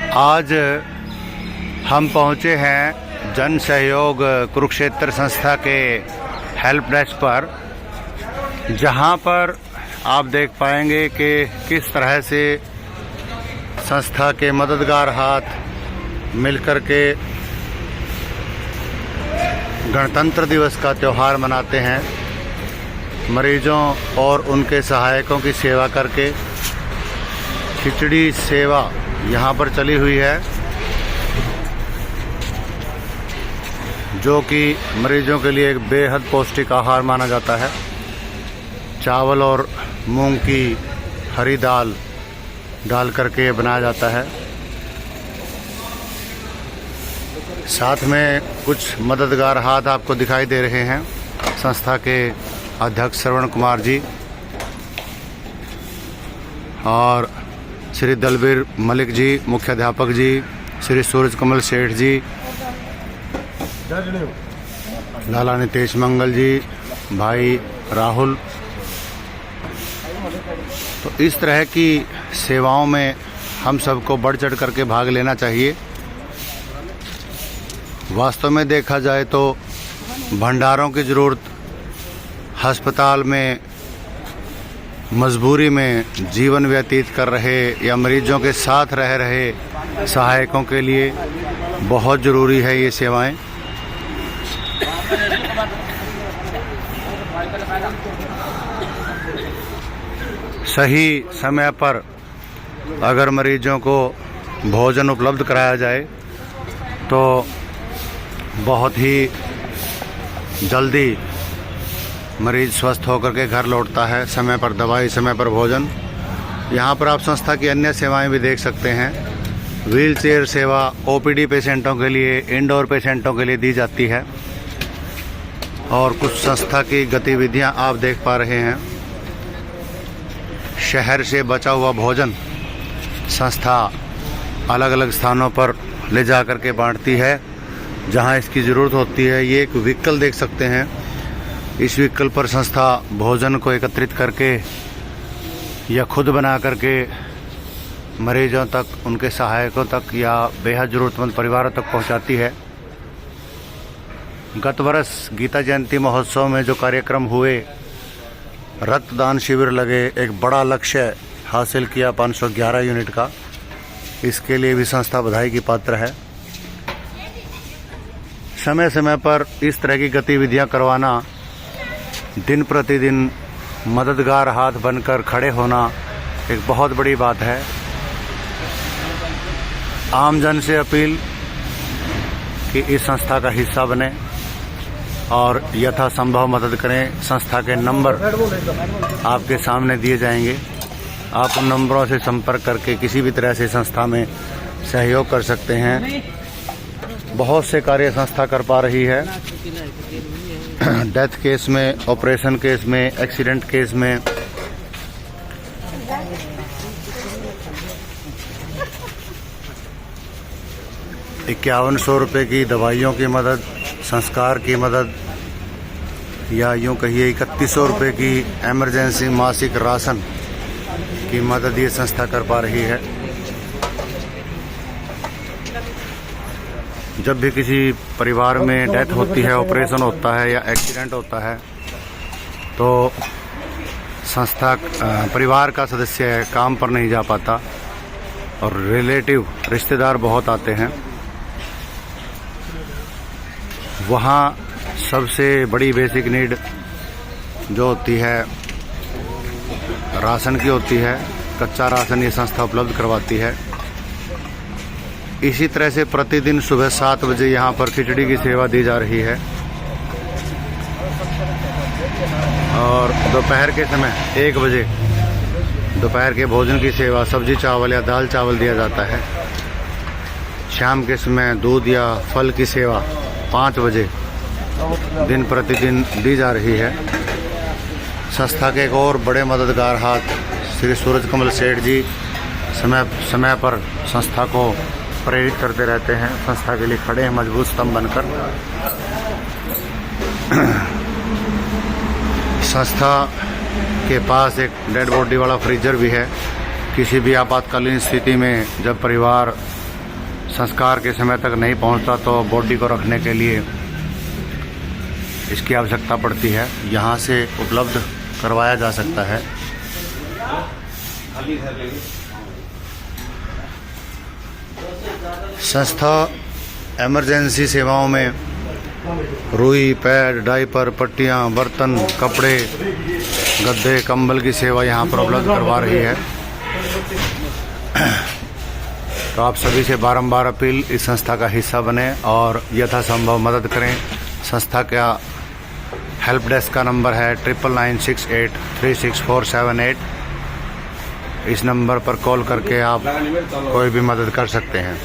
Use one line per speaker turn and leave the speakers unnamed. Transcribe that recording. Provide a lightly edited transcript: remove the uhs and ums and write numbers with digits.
आज हम पहुंचे हैं जन सहयोग कुरुक्षेत्र संस्था के हेल्प डेस्क पर, जहां पर आप देख पाएंगे कि किस तरह से संस्था के मददगार हाथ मिलकर के गणतंत्र दिवस का त्यौहार मनाते हैं। मरीजों और उनके सहायकों की सेवा करके खिचड़ी सेवा यहाँ पर चली हुई है, जो कि मरीजों के लिए एक बेहद पौष्टिक आहार माना जाता है। चावल और मूंग की हरी दाल डाल करके बनाया जाता है। साथ में कुछ मददगार हाथ आपको दिखाई दे रहे हैं। संस्था के अध्यक्ष श्रवण कुमार जी और श्री दलबीर मलिक जी, मुख्याध्यापक जी, श्री सूरज कमल सेठ जी, लाला नितेश मंगल जी, भाई राहुल। तो इस तरह की सेवाओं में हम सबको बढ़ चढ़ करके भाग लेना चाहिए। वास्तव में देखा जाए तो भंडारों की ज़रूरत अस्पताल में मजबूरी में जीवन व्यतीत कर रहे या मरीजों के साथ रह रहे सहायकों के लिए बहुत ज़रूरी है ये सेवाएं। सही समय पर अगर मरीजों को भोजन उपलब्ध कराया जाए तो बहुत ही जल्दी मरीज स्वस्थ होकर के घर लौटता है। समय पर दवाई, समय पर भोजन। यहाँ पर आप संस्था की अन्य सेवाएं भी देख सकते हैं। व्हील चेयर सेवा ओपीडी पेशेंटों के लिए, इंडोर पेशेंटों के लिए दी जाती है। और कुछ संस्था की गतिविधियाँ आप देख पा रहे हैं। शहर से बचा हुआ भोजन संस्था अलग अलग स्थानों पर ले जा कर के बांटती है जहां इसकी ज़रूरत होती है। ये एक व्हीकल देख सकते हैं। इस व्हीकल पर संस्था भोजन को एकत्रित करके या खुद बना करके मरीजों तक, उनके सहायकों तक या बेहद ज़रूरतमंद परिवारों तक पहुंचाती है। गत वर्ष गीता जयंती महोत्सव में जो कार्यक्रम हुए, रक्तदान शिविर लगे, एक बड़ा लक्ष्य हासिल किया 511 यूनिट का। इसके लिए भी संस्था बधाई की पात्र है। समय समय पर इस तरह की गतिविधियां करवाना, दिन प्रतिदिन मददगार हाथ बनकर खड़े होना एक बहुत बड़ी बात है। आमजन से अपील कि इस संस्था का हिस्सा बने और यथासंभव मदद करें। संस्था के नंबर आपके सामने दिए जाएंगे। आप उन नंबरों से संपर्क करके किसी भी तरह से संस्था में सहयोग कर सकते हैं। बहुत से कार्य संस्था कर पा रही है। डेथ केस में, ऑपरेशन केस में, एक्सीडेंट केस में। ₹5100 की दवाइयों की मदद, संस्कार की मदद, या यूँ कहिए ₹3100 की इमरजेंसी मासिक राशन की मदद ये संस्था कर पा रही है। जब भी किसी परिवार में डेथ होती है, ऑपरेशन होता है या एक्सीडेंट होता है, तो संस्था परिवार का सदस्य काम पर नहीं जा पाता और रिलेटिव, रिश्तेदार बहुत आते हैं। वहाँ सबसे बड़ी बेसिक नीड जो होती है राशन की होती है। कच्चा राशन ये संस्था उपलब्ध करवाती है। इसी तरह से प्रतिदिन सुबह 7 बजे यहाँ पर खिचड़ी की सेवा दी जा रही है और दोपहर के समय 1 बजे दोपहर के भोजन की सेवा, सब्जी चावल या दाल चावल दिया जाता है। शाम के समय दूध या फल की सेवा 5 बजे दिन प्रतिदिन दी जा रही है। संस्था के एक और बड़े मददगार हाथ श्री सूरज कमल सेठ जी समय समय पर संस्था को प्रेरित करते रहते हैं। संस्था के लिए खड़े हैं मजबूत स्तंभ बनकर। संस्था के पास एक डेड बॉडी वाला फ्रीजर भी है। किसी भी आपातकालीन स्थिति में जब परिवार संस्कार के समय तक नहीं पहुंचता तो बॉडी को रखने के लिए इसकी आवश्यकता पड़ती है। यहाँ से उपलब्ध करवाया जा सकता है। संस्था इमरजेंसी सेवाओं में रुई, पैड, डायपर, पट्टियाँ, बर्तन, कपड़े, गद्दे, कंबल की सेवा यहाँ पर उपलब्ध करवा रही है। तो आप सभी से बारंबार अपील, इस संस्था का हिस्सा बने और यथासंभव मदद करें। संस्था का हेल्प डेस्क का नंबर है 9996836478। इस नंबर पर कॉल करके आप कोई भी मदद कर सकते हैं।